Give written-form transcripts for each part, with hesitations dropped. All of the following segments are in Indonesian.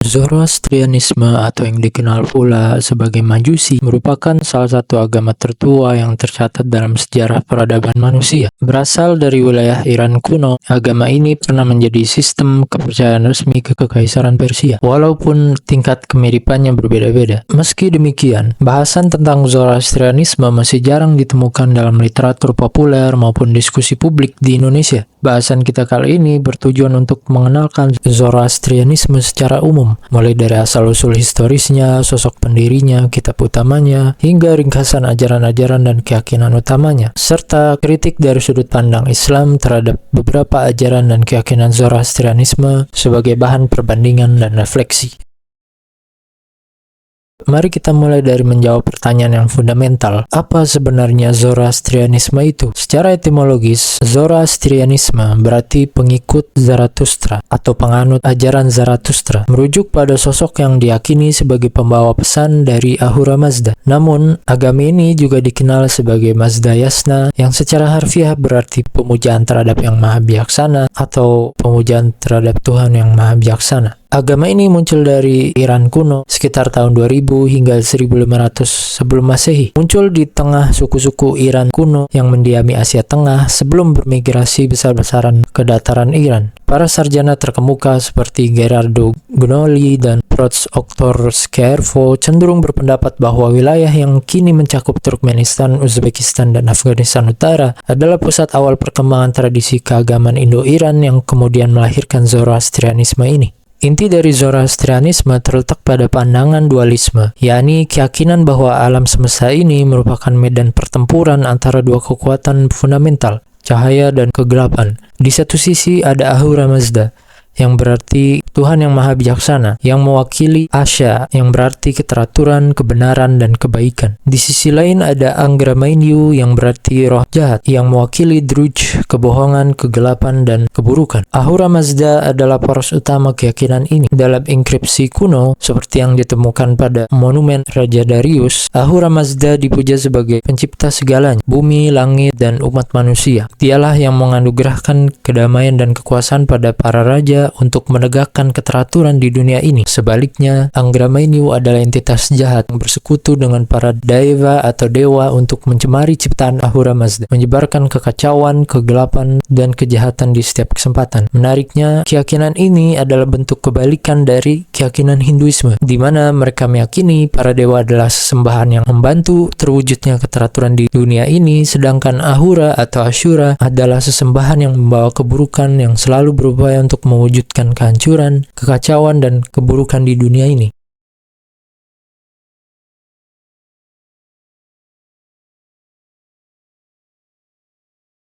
Zoroastrianisme atau yang dikenal pula sebagai Majusi merupakan salah satu agama tertua yang tercatat dalam sejarah peradaban manusia. Berasal dari wilayah Iran kuno, agama ini pernah menjadi sistem kepercayaan resmi Kekaisaran Persia, walaupun tingkat kemiripannya berbeda-beda. Meski demikian, bahasan tentang Zoroastrianisme masih jarang ditemukan dalam literatur populer maupun diskusi publik di Indonesia. Bahasan kita kali ini bertujuan untuk mengenalkan Zoroastrianisme secara umum, mulai dari asal-usul historisnya, sosok pendirinya, kitab utamanya, hingga ringkasan ajaran-ajaran dan keyakinan utamanya, serta kritik dari sudut pandang Islam terhadap beberapa ajaran dan keyakinan Zoroastrianisme sebagai bahan perbandingan dan refleksi. Mari kita mulai dari menjawab pertanyaan yang fundamental. Apa sebenarnya Zoroastrianisme itu? Secara etimologis, Zoroastrianisme berarti pengikut Zarathustra atau penganut ajaran Zarathustra, merujuk pada sosok yang diyakini sebagai pembawa pesan dari Ahura Mazda. Namun, agama ini juga dikenal sebagai Mazda Yasna, yang secara harfiah berarti pemujaan terhadap yang maha bijaksana atau pemujaan terhadap Tuhan yang maha bijaksana. Agama ini muncul dari Iran kuno sekitar tahun 2000 hingga 1500 sebelum Masehi. Muncul di tengah suku-suku Iran kuno yang mendiami Asia Tengah sebelum bermigrasi besar-besaran ke dataran Iran. Para sarjana terkemuka seperti Gerardo Gnoli dan Prots-Oktor Skervo cenderung berpendapat bahwa wilayah yang kini mencakup Turkmenistan, Uzbekistan, dan Afghanistan Utara adalah pusat awal perkembangan tradisi keagamaan Indo-Iran yang kemudian melahirkan Zoroastrianisme ini. Inti dari Zoroastrianisme terletak pada pandangan dualisme, yakni keyakinan bahwa alam semesta ini merupakan medan pertempuran antara dua kekuatan fundamental, cahaya dan kegelapan. Di satu sisi ada Ahura Mazda, yang berarti Tuhan yang maha bijaksana, yang mewakili Asya, yang berarti keteraturan, kebenaran, dan kebaikan. Di sisi lain ada Angra Mainyu, yang berarti roh jahat, yang mewakili Druj, kebohongan, kegelapan, dan keburukan. Ahura Mazda adalah poros utama keyakinan ini. Dalam inskripsi kuno, seperti yang ditemukan pada monumen Raja Darius, Ahura Mazda dipuja sebagai pencipta segalanya, bumi, langit, dan umat manusia. Dialah yang menganugerahkan kedamaian dan kekuasaan pada para raja untuk menegakkan keteraturan di dunia ini. Sebaliknya, Angra Mainyu adalah entitas jahat yang bersekutu dengan para deva atau dewa untuk mencemari ciptaan Ahura Mazda, menyebarkan kekacauan, kegelapan, dan kejahatan di setiap kesempatan. Menariknya, keyakinan ini adalah bentuk kebalikan dari keyakinan Hinduisme, di mana mereka meyakini para dewa adalah sesembahan yang membantu terwujudnya keteraturan di dunia ini, sedangkan Ahura atau Ashura adalah sesembahan yang membawa keburukan yang selalu berupaya untuk mewujudkan kehancuran, kekacauan, dan keburukan di dunia ini.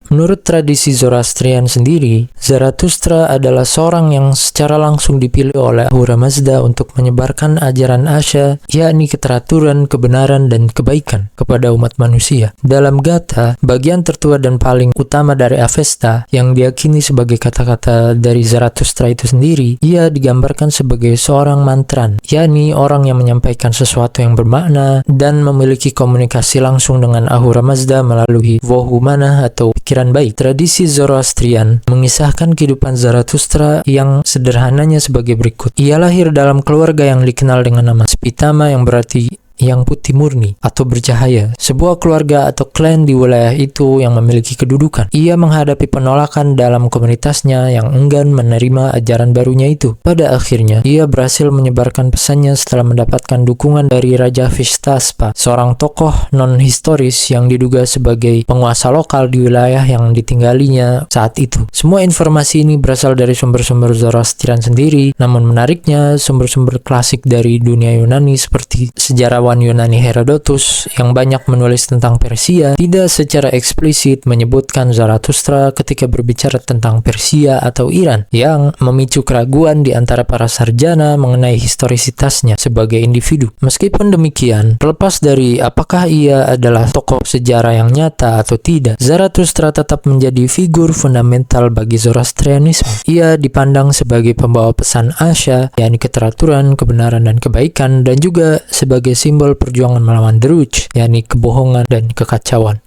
Menurut tradisi Zoroastrian sendiri, Zarathustra adalah seorang yang secara langsung dipilih oleh Ahura Mazda untuk menyebarkan ajaran Asya, yakni keteraturan, kebenaran, dan kebaikan kepada umat manusia. Dalam Gatha, bagian tertua dan paling utama dari Avesta, yang diyakini sebagai kata-kata dari Zarathustra itu sendiri, ia digambarkan sebagai seorang mantran, yakni orang yang menyampaikan sesuatu yang bermakna dan memiliki komunikasi langsung dengan Ahura Mazda melalui wohu manah atau pikiran baik. Tradisi Zoroastrian mengisahkan kehidupan Zarathustra yang sederhananya sebagai berikut. Ia lahir dalam keluarga yang dikenal dengan nama Spitama, yang berarti yang putih murni atau bercahaya, sebuah keluarga atau klan di wilayah itu yang memiliki kedudukan. Ia menghadapi penolakan dalam komunitasnya yang enggan menerima ajaran barunya itu. Pada akhirnya, ia berhasil menyebarkan pesannya setelah mendapatkan dukungan dari Raja Vishtaspa, seorang tokoh non-historis yang diduga sebagai penguasa lokal di wilayah yang ditinggalinya saat itu. Semua informasi ini berasal dari sumber-sumber Zoroastrian sendiri, namun menariknya sumber-sumber klasik dari dunia Yunani seperti sejarah Yunani Herodotus yang banyak menulis tentang Persia tidak secara eksplisit menyebutkan Zarathustra ketika berbicara tentang Persia atau Iran, yang memicu keraguan di antara para sarjana mengenai historisitasnya sebagai individu. Meskipun demikian, terlepas dari apakah ia adalah tokoh sejarah yang nyata atau tidak, Zarathustra tetap menjadi figur fundamental bagi Zoroastrianisme. Ia dipandang sebagai pembawa pesan Asya, yakni keteraturan, kebenaran, dan kebaikan, dan juga sebagai simbol perjuangan melawan Druj, yakni kebohongan dan kekacauan.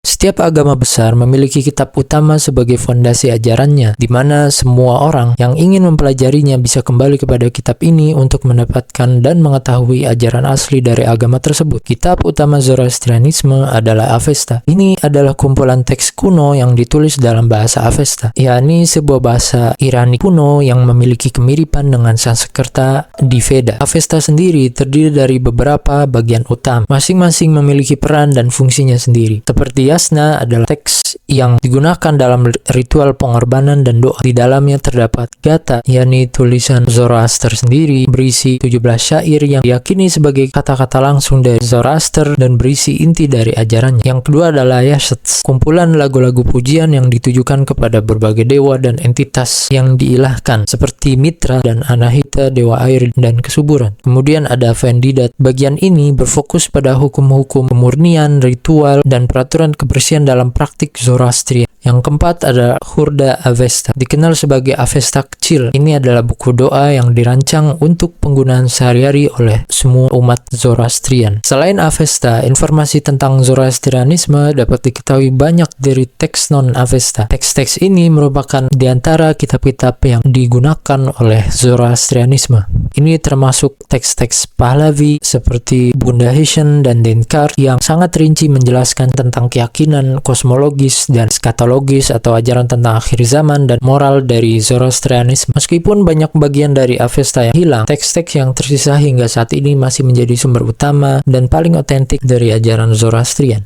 Setiap agama besar memiliki kitab utama sebagai fondasi ajarannya, di mana semua orang yang ingin mempelajarinya bisa kembali kepada kitab ini untuk mendapatkan dan mengetahui ajaran asli dari agama tersebut. Kitab utama Zoroastrianisme adalah Avesta. Ini adalah kumpulan teks kuno yang ditulis dalam bahasa Avesta, yakni sebuah bahasa Irani kuno yang memiliki kemiripan dengan Sanskerta di Veda. Avesta sendiri terdiri dari beberapa bagian utama, masing-masing memiliki peran dan fungsinya sendiri. Seperti Yasna adalah teks yang digunakan dalam ritual pengorbanan dan doa. Di dalamnya terdapat Gata, yakni tulisan Zoroaster sendiri, berisi 17 syair yang diyakini sebagai kata-kata langsung dari Zoroaster dan berisi inti dari ajarannya. Yang kedua adalah Yashats, kumpulan lagu-lagu pujian yang ditujukan kepada berbagai dewa dan entitas yang diilahkan, seperti Mitra dan Anahita, dewa air dan kesuburan. Kemudian ada Vendidat. Bagian ini berfokus pada hukum-hukum pemurnian, ritual, dan peraturan kebersihan dalam praktik Zoroastrian. Yang keempat ada Hurda Avesta, dikenal sebagai Avesta kecil. Ini adalah buku doa yang dirancang untuk penggunaan sehari-hari oleh semua umat Zoroastrian. Selain Avesta, informasi tentang Zoroastrianisme dapat diketahui banyak dari teks non-Avesta. Teks-teks ini merupakan di antara kitab-kitab yang digunakan oleh Zoroastrianisme. Ini termasuk teks-teks Pahlavi seperti Bunda Hisham dan Denkar yang sangat rinci menjelaskan tentang keyakinan kosmologis dan skatologis atau ajaran tentang akhir zaman dan moral dari Zoroastrianisme. Meskipun banyak bagian dari Avesta yang hilang, teks-teks yang tersisa hingga saat ini masih menjadi sumber utama dan paling otentik dari ajaran Zoroastrian.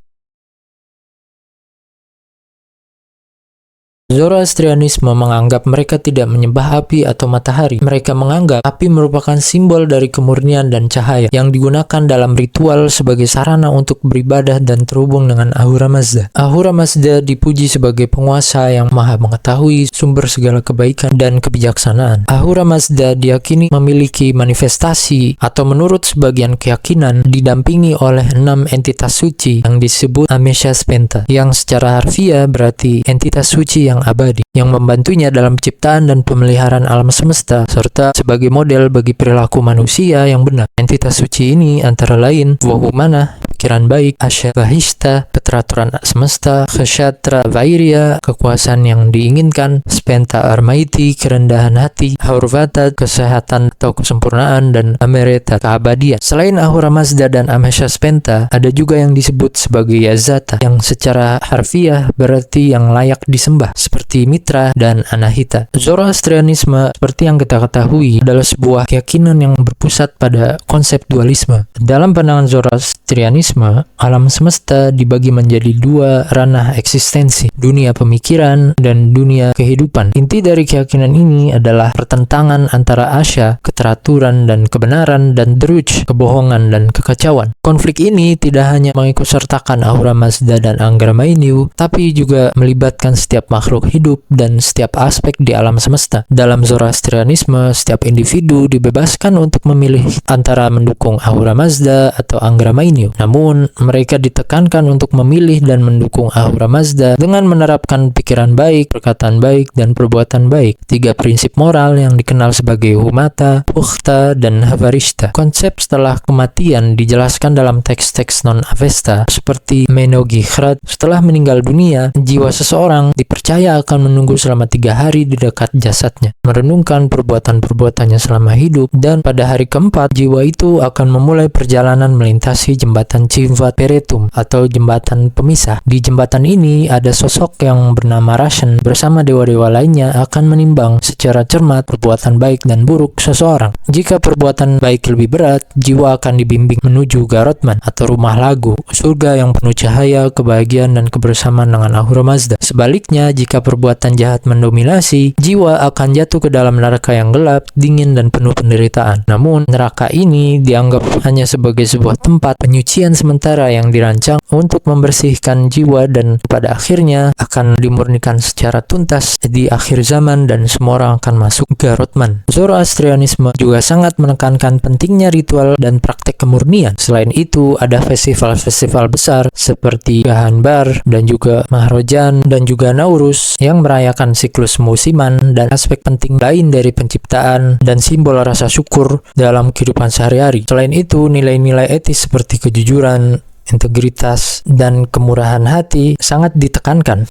Zoroastrianisme menganggap mereka tidak menyembah api atau matahari. Mereka menganggap api merupakan simbol dari kemurnian dan cahaya yang digunakan dalam ritual sebagai sarana untuk beribadah dan terhubung dengan Ahura Mazda. Ahura Mazda dipuji sebagai penguasa yang maha mengetahui sumber segala kebaikan dan kebijaksanaan. Ahura Mazda diyakini memiliki manifestasi atau menurut sebagian keyakinan didampingi oleh 6 entitas suci yang disebut Amesha Spenta, yang secara harfiah berarti entitas suci yang abadi, yang membantunya dalam penciptaan dan pemeliharaan alam semesta, serta sebagai model bagi perilaku manusia yang benar. Entitas suci ini antara lain Wahumana, pikiran baik, Asya Vahishta, keteraturan semesta, Kshatra Vairya, kekuasaan yang diinginkan, Spenta Armaiti, kerendahan hati, Haurvata, kesehatan atau kesempurnaan, dan Amereta, keabadian. Selain Ahura Mazda dan Amesha Spenta, ada juga yang disebut sebagai Yazata, yang secara harfiah berarti yang layak disembah, seperti Mitra dan Anahita. Zoroastrianisme, seperti yang kita ketahui, adalah sebuah keyakinan yang berpusat pada konsep dualisme. Dalam pandangan Zoroastrianisme, alam semesta dibagi menjadi 2 ranah eksistensi, dunia pemikiran dan dunia kehidupan. Inti dari keyakinan ini adalah pertentangan antara Asya, keteraturan dan kebenaran, dan Druj, kebohongan dan kekacauan. Konflik ini tidak hanya mengikutsertakan Ahura Mazda dan Angra Mainyu, tapi juga melibatkan setiap makhluk hidup dan setiap aspek di alam semesta. Dalam Zoroastrianisme, setiap individu dibebaskan untuk memilih antara mendukung Ahura Mazda atau Angra Mainyu. Namun, mereka ditekankan untuk memilih dan mendukung Ahura Mazda dengan menerapkan pikiran baik, perkataan baik, dan perbuatan baik. 3 prinsip moral yang dikenal sebagai Humata, Ukhta, dan Havarishta. Konsep setelah kematian dijelaskan dalam teks-teks non-Avesta seperti Menogichrat. Setelah meninggal dunia, jiwa seseorang dipercaya akan menunggu selama 3 hari di dekat jasadnya, merenungkan perbuatan-perbuatannya selama hidup, dan pada hari keempat, jiwa itu akan memulai perjalanan melintasi jembatan Cimvat Peretum atau jembatan pemisah. Di jembatan ini ada sosok yang bernama Rashan bersama dewa-dewa lainnya akan menimbang secara cermat perbuatan baik dan buruk seseorang. Jika perbuatan baik lebih berat, jiwa akan dibimbing menuju Garotman atau rumah lagu, surga yang penuh cahaya, kebahagiaan, dan kebersamaan dengan Ahura Mazda. Sebaliknya, jika perbuatan jahat mendominasi, jiwa akan jatuh ke dalam neraka yang gelap, dingin, dan penuh penderitaan. Namun, neraka ini dianggap hanya sebagai sebuah tempat penyucian sementara yang dirancang untuk membersihkan jiwa dan pada akhirnya akan dimurnikan secara tuntas di akhir zaman dan semua orang akan masuk Garotman. Zoroastrianisme juga sangat menekankan pentingnya ritual dan praktek kemurnian. Selain itu, ada festival-festival besar seperti Gahanbar dan juga Mahrojan dan juga Naurus yang merayakan siklus musiman dan aspek penting lain dari penciptaan dan simbol rasa syukur dalam kehidupan sehari-hari. Selain itu, nilai-nilai etis seperti kejujuran, integritas, dan kemurahan hati sangat ditekankan.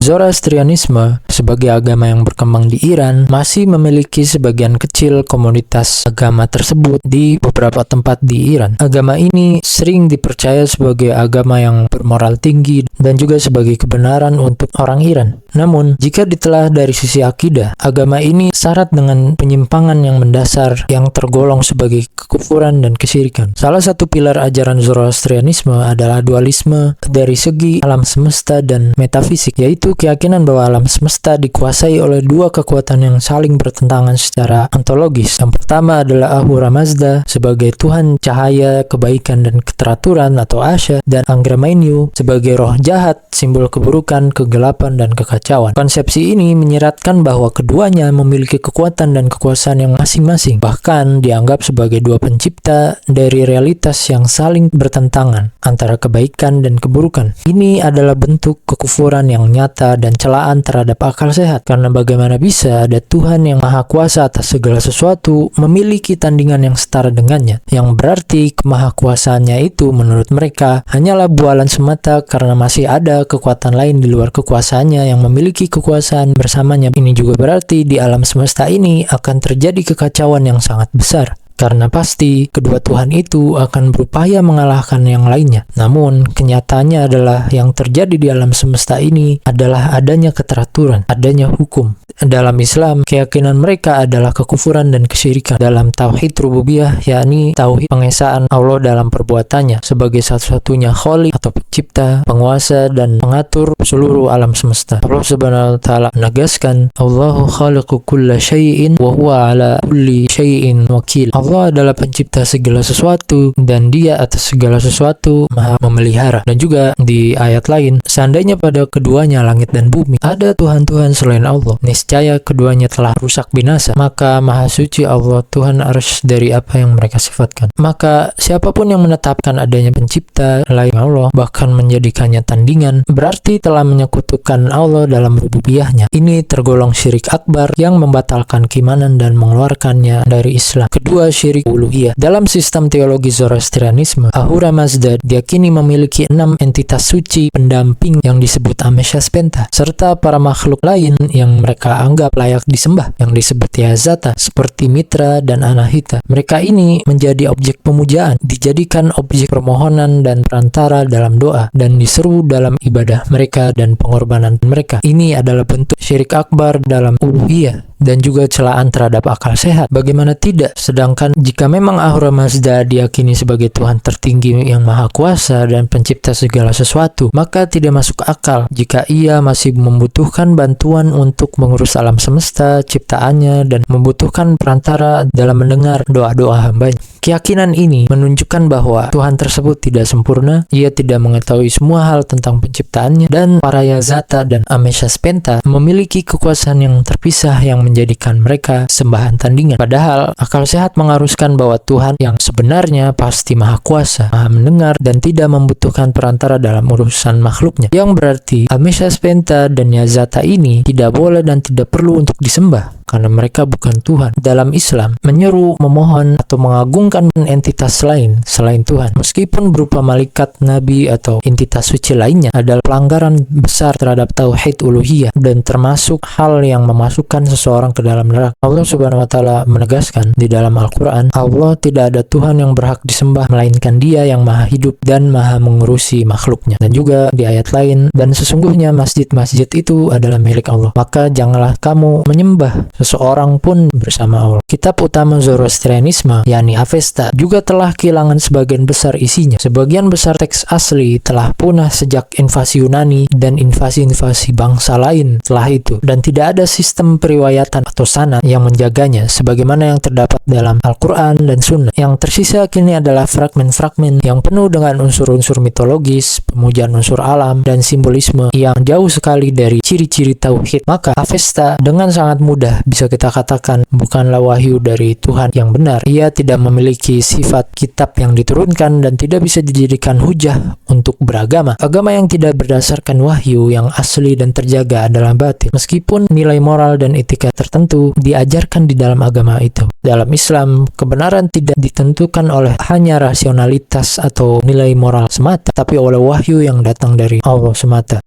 Zoroastrianisme sebagai agama yang berkembang di Iran masih memiliki sebagian kecil komunitas agama tersebut di beberapa tempat di Iran. Agama ini sering dipercaya sebagai agama yang bermoral tinggi dan juga sebagai kebenaran untuk orang Iran. Namun, jika ditelah dari sisi akidah, agama ini syarat dengan penyimpangan yang mendasar yang tergolong sebagai kekufuran dan kesyirikan. Salah satu pilar ajaran Zoroastrianisme adalah dualisme dari segi alam semesta dan metafisik, yaitu keyakinan bahwa alam semesta dikuasai oleh dua kekuatan yang saling bertentangan secara ontologis. Yang pertama adalah Ahura Mazda sebagai Tuhan cahaya, kebaikan, dan keteraturan atau Asha, dan Angra Mainyu sebagai roh jahat, simbol keburukan, kegelapan, dan kekacauan. Konsepsi ini menyeratkan bahwa keduanya memiliki kekuatan dan kekuasaan yang masing-masing, bahkan dianggap sebagai dua pencipta dari realitas yang saling bertentangan antara kebaikan dan keburukan. Ini adalah bentuk kekufuran yang nyata dan celaan terhadap akal sehat, karena bagaimana bisa ada Tuhan yang maha kuasa atas segala sesuatu memiliki tandingan yang setara dengannya, yang berarti kemahakuasaannya itu menurut mereka hanyalah bualan semata karena masih ada kekuatan lain di luar kekuasaannya yang memiliki kekuasaan bersamanya. Ini juga berarti di alam semesta ini akan terjadi kekacauan yang sangat besar, karena pasti kedua Tuhan itu akan berupaya mengalahkan yang lainnya. Namun, kenyataannya adalah yang terjadi di alam semesta ini adalah adanya keteraturan, adanya hukum. Dalam Islam, keyakinan mereka adalah kekufuran dan kesyirikan. Dalam tauhid rububiyah, yakni tauhid pengesaan Allah dalam perbuatannya sebagai satu-satunya khaliq atau pencipta, penguasa, dan pengatur seluruh alam semesta. Allah Subhanahu wa taala menegaskan, Allahu khaliqu kulla syai'in wa huwa ala kulli syai'in wakil. Allah adalah pencipta segala sesuatu dan Dia atas segala sesuatu maha memelihara. Dan juga di ayat lain, seandainya pada keduanya langit dan bumi ada Tuhan-Tuhan selain Allah, niscaya keduanya telah rusak binasa. Maka maha suci Allah Tuhan arsy dari apa yang mereka sifatkan. Maka siapapun yang menetapkan adanya pencipta lain Allah, bahkan menjadikannya tandingan, berarti telah menyekutukan Allah dalam rububiyahnya. Ini tergolong syirik akbar yang membatalkan keimanan dan mengeluarkannya dari Islam. Kedua, syirik uluhiyah. Dalam sistem teologi Zoroastrianisme, Ahura Mazda diyakini memiliki 6 entitas suci pendamping yang disebut Ameshaspenta, serta para makhluk lain yang mereka anggap layak disembah yang disebut Yazata, seperti Mitra dan Anahita. Mereka ini menjadi objek pemujaan, dijadikan objek permohonan dan perantara dalam doa, dan diseru dalam ibadah mereka dan pengorbanan mereka. Ini adalah bentuk syirik akbar dalam uluhiyah dan juga celaan terhadap akal sehat. Bagaimana tidak? Sedangkan jika memang Ahura Mazda diyakini sebagai Tuhan tertinggi yang maha kuasa dan pencipta segala sesuatu, maka tidak masuk akal jika ia masih membutuhkan bantuan untuk mengurus alam semesta, ciptaannya, dan membutuhkan perantara dalam mendengar doa-doa hambanya. Keyakinan ini menunjukkan bahwa Tuhan tersebut tidak sempurna, ia tidak mengetahui semua hal tentang penciptaannya, dan para Yazata dan Ameshaspenta memiliki kekuasaan yang terpisah yang menjadikan mereka sembahan tandingan. Padahal akal sehat mengharuskan bahwa Tuhan yang sebenarnya pasti maha kuasa, maha mendengar, dan tidak membutuhkan perantara dalam urusan makhluknya. Yang berarti Ameshaspenta dan Yazata ini tidak boleh dan tidak perlu untuk disembah, karena mereka bukan Tuhan. Dalam Islam, menyeru, memohon, atau mengagungkan entitas lain selain Tuhan, meskipun berupa malaikat, nabi, atau entitas suci lainnya, adalah pelanggaran besar terhadap tauhid uluhiyah dan termasuk hal yang memasukkan seseorang ke dalam neraka. Allah Subhanahu wa taala menegaskan di dalam Al-Qur'an, Allah tidak ada Tuhan yang berhak disembah melainkan Dia yang maha hidup dan maha mengurusi makhluknya. Dan juga di ayat lain, dan sesungguhnya masjid-masjid itu adalah milik Allah, maka janganlah kamu menyembah seseorang pun bersama Allah. Kitab utama Zoroastrianisme, yakni Avesta, juga telah kehilangan sebagian besar isinya. Sebagian besar teks asli telah punah sejak invasi Yunani dan invasi-invasi bangsa lain setelah itu, dan tidak ada sistem periwayatan atau sanad yang menjaganya sebagaimana yang terdapat dalam Al-Quran dan Sunnah. Yang tersisa kini adalah fragmen-fragmen yang penuh dengan unsur-unsur mitologis, pemujaan unsur alam, dan simbolisme yang jauh sekali dari ciri-ciri tauhid. Maka Avesta dengan sangat mudah bisa kita katakan bukanlah wahyu dari Tuhan yang benar. Ia tidak memiliki sifat kitab yang diturunkan dan tidak bisa dijadikan hujah untuk beragama. Agama yang tidak berdasarkan wahyu yang asli dan terjaga adalah batil, meskipun nilai moral dan etika tertentu diajarkan di dalam agama itu. Dalam Islam, kebenaran tidak ditentukan oleh hanya rasionalitas atau nilai moral semata, tapi oleh wahyu yang datang dari Allah semata.